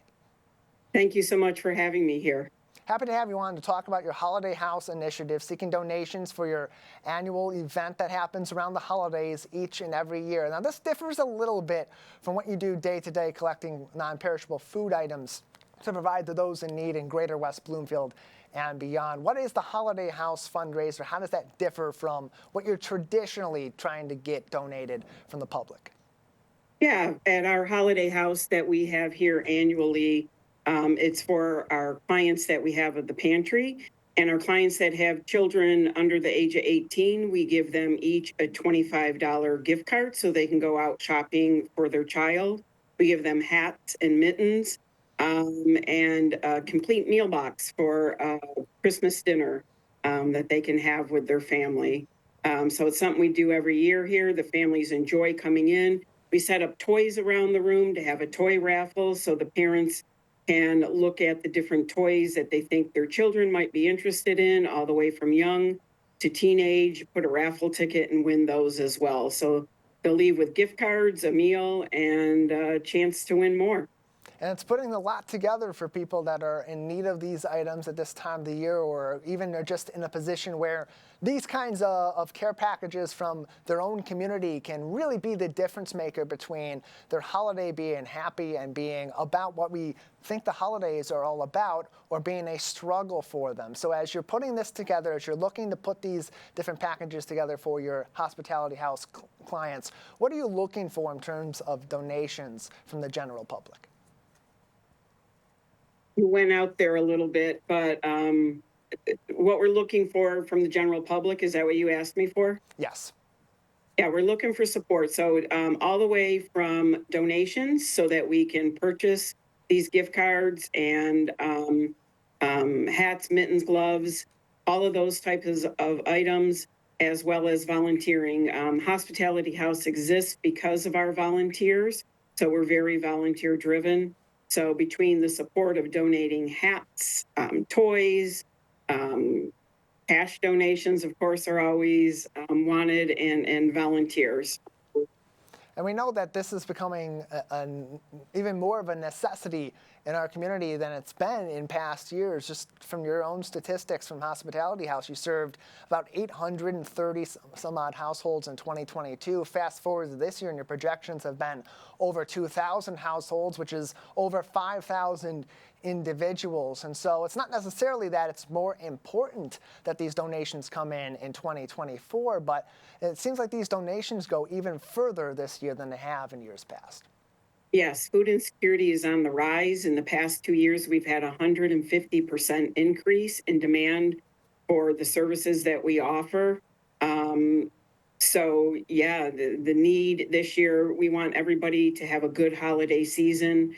Thank you so much for having me here. Happy to have you on to talk about your Holiday House initiative, seeking donations for your annual event that happens around the holidays each and every year. Now, this differs a little bit from what you do day to day, collecting non-perishable food items to provide to those in need in greater West Bloomfield and beyond. What is the Holiday House fundraiser? How does that differ from what you're traditionally trying to get donated from the public? Yeah, at our Holiday House that we have here annually, it's for our clients that we have at the pantry, and our clients that have children under the age of 18, we give them each a $25 gift card so they can go out shopping for their child. We give them hats and mittens and a complete meal box for Christmas dinner that they can have with their family. So it's something we do every year here. The families enjoy coming in. We set up toys around the room to have a toy raffle so the parents can look at the different toys that they think their children might be interested in, all the way from young to teenage, put a raffle ticket and win those as well. So they'll leave with gift cards, a meal, and a chance to win more. And it's putting a lot together for people that are in need of these items at this time of the year, or even are just in a position where these kinds of care packages from their own community can really be the difference maker between their holiday being happy and being about what we think the holidays are all about, or being a struggle for them. So as you're putting this together, as you're looking to put these different packages together for your Hospitality House clients, what are you looking for in terms of donations from the general public? You went out there a little bit, but what we're looking for from the general public, is that what you asked me for? Yes. Yeah, we're looking for support. So all the way from donations so that we can purchase these gift cards and hats, mittens, gloves, all of those types of items, as well as volunteering. Hospitality House exists because of our volunteers. So we're very volunteer driven. So between the support of donating hats, toys, cash donations, of course, are always wanted, and volunteers. And we know that this is becoming even more of a necessity in our community than it's been in past years. Just from your own statistics from Hospitality House, you served about 830 some odd households in 2022. Fast forward to this year, and your projections have been over 2,000 households, which is over 5,000 individuals. And so it's not necessarily that it's more important that these donations come in 2024, but it seems like these donations go even further this year than they have in years past. Yes, food insecurity is on the rise. In the past 2 years, we've had a 150% increase in demand for the services that we offer. So yeah, the need this year, we want everybody to have a good holiday season.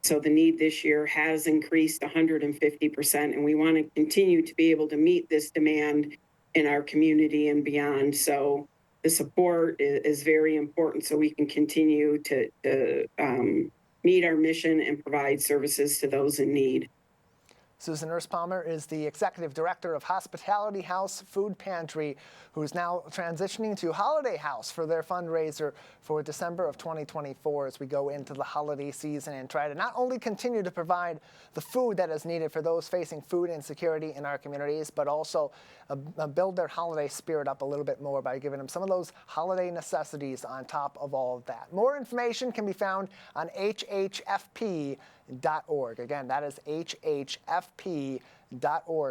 So the need this year has increased 150%, and we want to continue to be able to meet this demand in our community and beyond. So the support is very important so we can continue to meet our mission and provide services to those in need. Susan Erspalmer is the Executive Director of Hospitality House Food Pantry, who's now transitioning to Holiday House for their fundraiser for December of 2024 as we go into the holiday season and try to not only continue to provide the food that is needed for those facing food insecurity in our communities, but also build their holiday spirit up a little bit more by giving them some of those holiday necessities on top of all of that. More information can be found on hhfp.org. Again, that is hhfp.org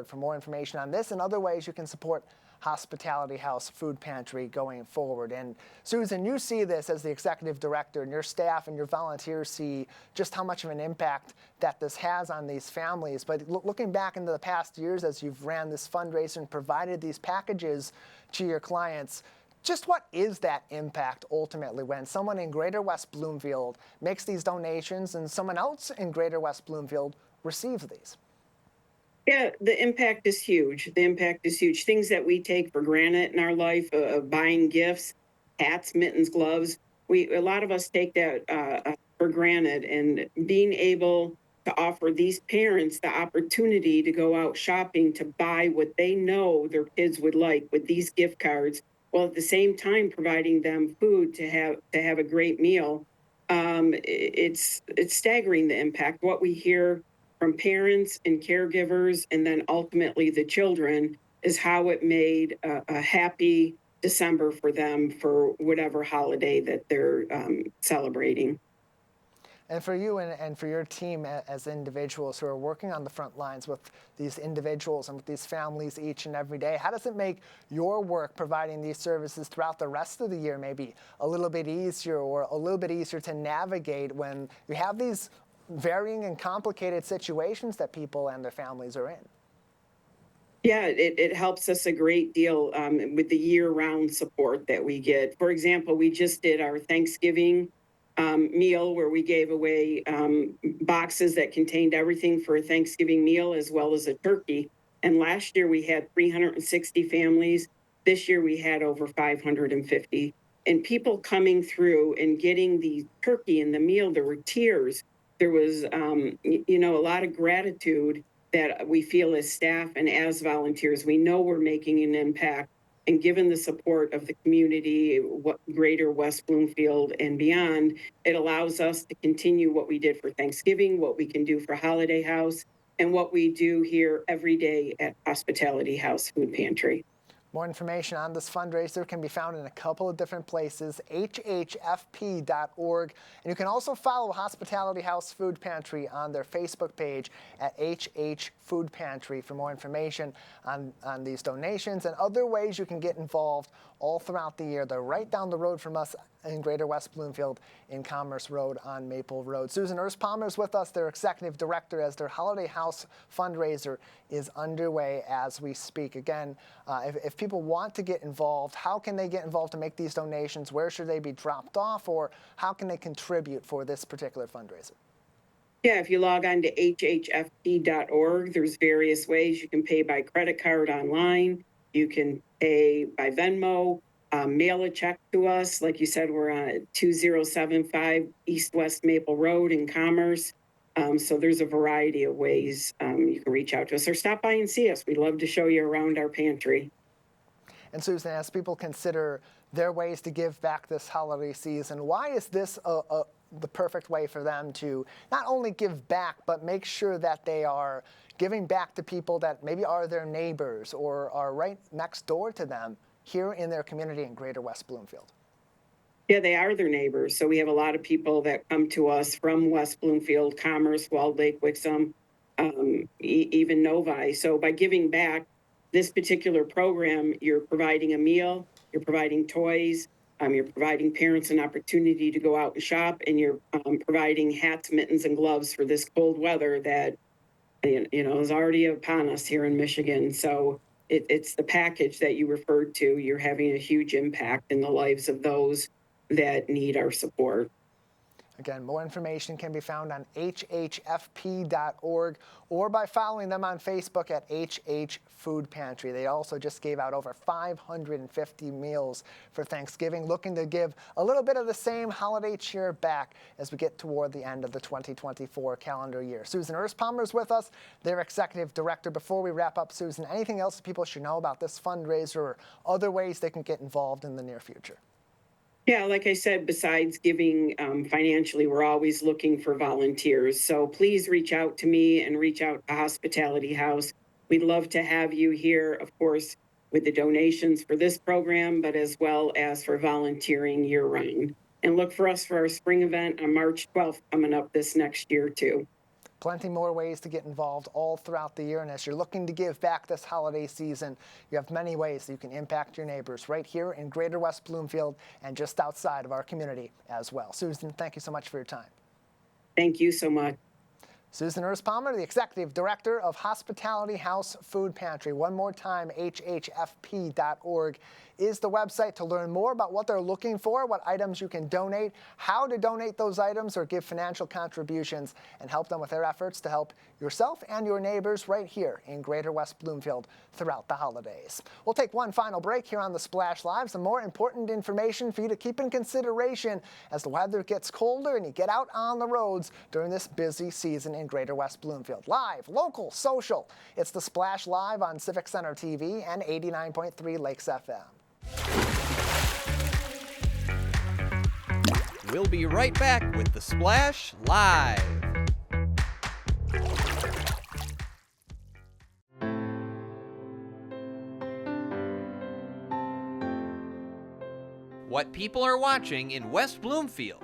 for more information on this and other ways you can support Hospitality House Food Pantry going forward. And Susan, you see this as the executive director, and your staff and your volunteers see just how much of an impact that this has on these families. But looking back into the past years as you've ran this fundraiser and provided these packages to your clients, Just what is that impact ultimately when someone in Greater West Bloomfield makes these donations and someone else in Greater West Bloomfield receives these? Yeah, the impact is huge. The impact is huge. Things that we take for granted in our life, buying gifts, hats, mittens, gloves. A lot of us take that for granted, and being able to offer these parents the opportunity to go out shopping to buy what they know their kids would like with these gift cards, while at the same time providing them food to have a great meal. It's staggering the impact. What we hear from parents and caregivers, and then ultimately the children, is how it made a happy December for them for whatever holiday that they're celebrating. And for you and for your team as individuals who are working on the front lines with these individuals and with these families each and every day, how does it make your work providing these services throughout the rest of the year maybe a little bit easier, or a little bit easier to navigate when you have these varying and complicated situations that people and their families are in? Yeah, it helps us a great deal with the year-round support that we get. For example, we just did our Thanksgiving meal where we gave away boxes that contained everything for a Thanksgiving meal as well as a turkey. And last year we had 360 families. This year we had over 550. And people coming through and getting the turkey and the meal, there were tears. There was, a lot of gratitude that we feel as staff and as volunteers. We know we're making an impact, and given the support of the community, Greater West Bloomfield and beyond, it allows us to continue what we did for Thanksgiving, what we can do for Holiday House, and what we do here every day at Hospitality House Food Pantry. More information on this fundraiser can be found in a couple of different places, hhfp.org. And you can also follow Hospitality House Food Pantry on their Facebook page at HH Food Pantry for more information on these donations and other ways you can get involved all throughout the year. They're right down the road from us in Greater West Bloomfield in Commerce Road on Maple Road. Susan Erspalmer is with us, their executive director, as their Holiday House fundraiser is underway as we speak. Again, if people want to get involved, how can they get involved to make these donations? Where should they be dropped off, or how can they contribute for this particular fundraiser? Yeah, if you log on to hhfp.org, there's various ways. You can pay by credit card online. You can pay by Venmo, mail a check to us. Like you said, we're on 2075 East West Maple Road in Commerce. So there's a variety of ways you can reach out to us or stop by and see us. We'd love to show you around our pantry. And Susan, as people consider their ways to give back this holiday season, why is this the perfect way for them to not only give back, but make sure that they are giving back to people that maybe are their neighbors or are right next door to them here in their community in Greater West Bloomfield? Yeah, they are their neighbors. So we have a lot of people that come to us from West Bloomfield, Commerce, Walled Lake, Wixom, even Novi. So by giving back this particular program, you're providing a meal, you're providing toys, you're providing parents an opportunity to go out and shop, and you're providing hats, mittens, and gloves for this cold weather that is already upon us here in Michigan. So it's the package that you referred to. You're having a huge impact in the lives of those that need our support. Again, more information can be found on hhfp.org or by following them on Facebook at HH Food Pantry. They also just gave out over 550 meals for Thanksgiving, looking to give a little bit of the same holiday cheer back as we get toward the end of the 2024 calendar year. Susan Erspalmer is with us, their executive director. Before we wrap up, Susan, anything else people should know about this fundraiser or other ways they can get involved in the near future? Yeah, like I said, besides giving financially, we're always looking for volunteers. So please reach out to me and reach out to Hospitality House. We'd love to have you here, of course, with the donations for this program, but as well as for volunteering year-round. And look for us for our spring event on March 12th coming up this next year, too. Plenty more ways to get involved all throughout the year. And as you're looking to give back this holiday season, you have many ways that you can impact your neighbors right here in Greater West Bloomfield and just outside of our community as well. Susan, thank you so much for your time. Thank you so much. Susan Urs-Palmer, the Executive Director of Hospitality House Food Pantry. One more time, hhfp.org is the website to learn more about what they're looking for, what items you can donate, how to donate those items or give financial contributions, and help them with their efforts to help yourself and your neighbors right here in Greater West Bloomfield throughout the holidays. We'll take one final break here on the Splash Live. Some more important information for you to keep in consideration as the weather gets colder and you get out on the roads during this busy season in Greater West Bloomfield. Live, local, social. It's the Splash Live on Civic Center TV and 89.3 Lakes FM. We'll be right back with the Splash Live. What people are watching in West Bloomfield.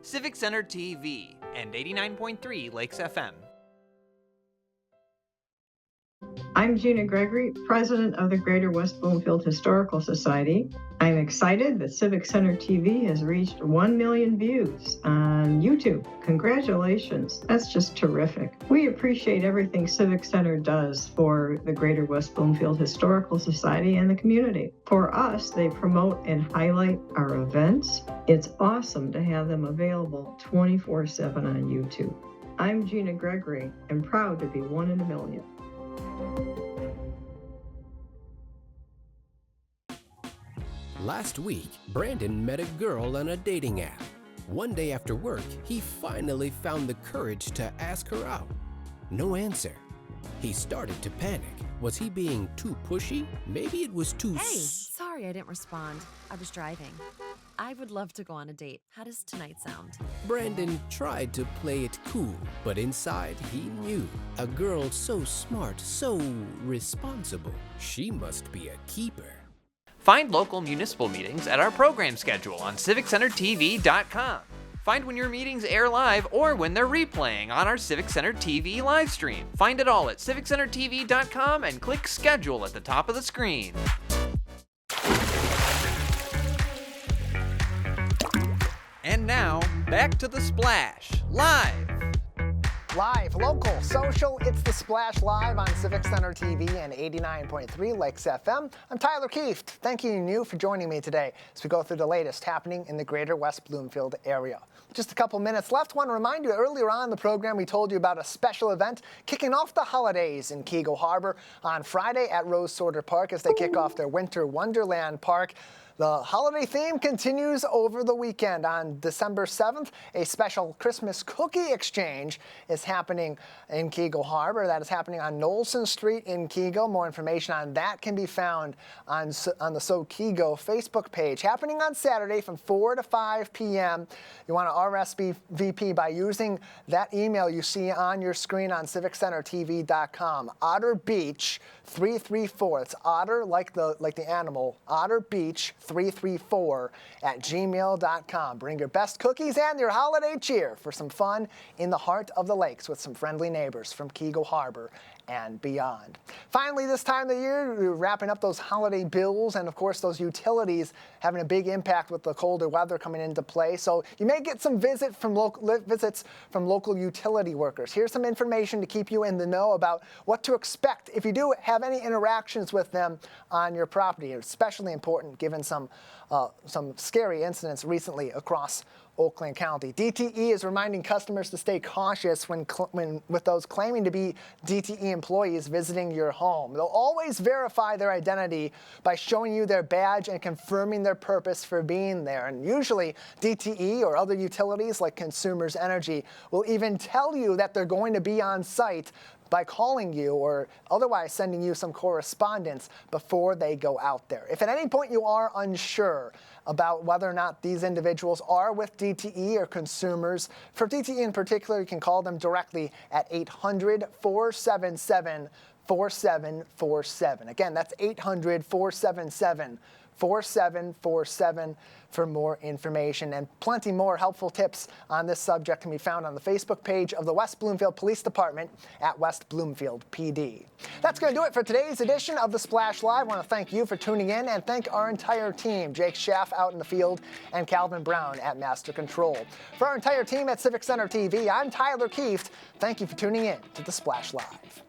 Civic Center TV and 89.3 Lakes FM. I'm Gina Gregory, president of the Greater West Bloomfield Historical Society. I'm excited that Civic Center TV has reached 1 million views on YouTube. Congratulations. That's just terrific. We appreciate everything Civic Center does for the Greater West Bloomfield Historical Society and the community. For us, they promote and highlight our events. It's awesome to have them available 24/7 on YouTube. I'm Gina Gregory and proud to be one in a million. Last week, Brandon met a girl on a dating app. One day after work, he finally found the courage to ask her out. No answer. He started to panic. Was he being too pushy? Maybe it was too... Hey, sorry I didn't respond. I was driving. I would love to go on a date. How does tonight sound? Brandon tried to play it cool, but inside he knew. A girl so smart, so responsible. She must be a keeper. Find local municipal meetings at our program schedule on civiccentertv.com. Find when your meetings air live or when they're replaying on our Civic Center TV live stream. Find it all at civiccentertv.com and click schedule at the top of the screen. And now, back to the Splash Live. Live, local, social, it's the Splash Live on Civic Center TV and 89.3 Lakes FM. I'm Tyler Kieft, thanking you for joining me today as we go through the latest happening in the Greater West Bloomfield area. Just a couple minutes left. I want to remind you, earlier on in the program, we told you about a special event kicking off the holidays in Keego Harbor on Friday at Rose Sorter Park as they kick off their Winter Wonderland Park. The holiday theme continues over the weekend. On December 7th, a special Christmas cookie exchange is happening in Keego Harbor. That is happening on Knowlson Street in Keego. More information on that can be found on the So Keego Facebook page. Happening on Saturday from 4 to 5 p.m. You want to RSVP by using that email you see on your screen on civiccentertv.com. Otter Beach 334. It's Otter like the animal. Otter Beach 334 at gmail.com. Bring your best cookies and your holiday cheer for some fun in the heart of the lakes with some friendly neighbors from Keego Harbor and beyond. Finally, this time of the year, we're wrapping up those holiday bills and, of course, those utilities having a big impact with the colder weather coming into play. So you may get some visits from local utility workers. Here's some information to keep you in the know about what to expect if you do have any interactions with them on your property. It's especially important given some scary incidents recently across Oakland County. DTE is reminding customers to stay cautious with those claiming to be DTE employees visiting your home. They'll always verify their identity by showing you their badge and confirming their purpose for being there. And usually DTE or other utilities like Consumers Energy will even tell you that they're going to be on site by calling you or otherwise sending you some correspondence before they go out there. If at any point you are unsure about whether or not these individuals are with DTE or consumers, for DTE in particular, you can call them directly at 800-477 800-4747. Again, that's 800-477-4747 for more information. And plenty more helpful tips on this subject can be found on the Facebook page of the West Bloomfield Police Department at West Bloomfield PD. That's going to do it for today's edition of The Splash Live. I want to thank you for tuning in and thank our entire team, Jake Schaff out in the field and Calvin Brown at Master Control. For our entire team at Civic Center TV, I'm Tyler Kieft. Thank you for tuning in to The Splash Live.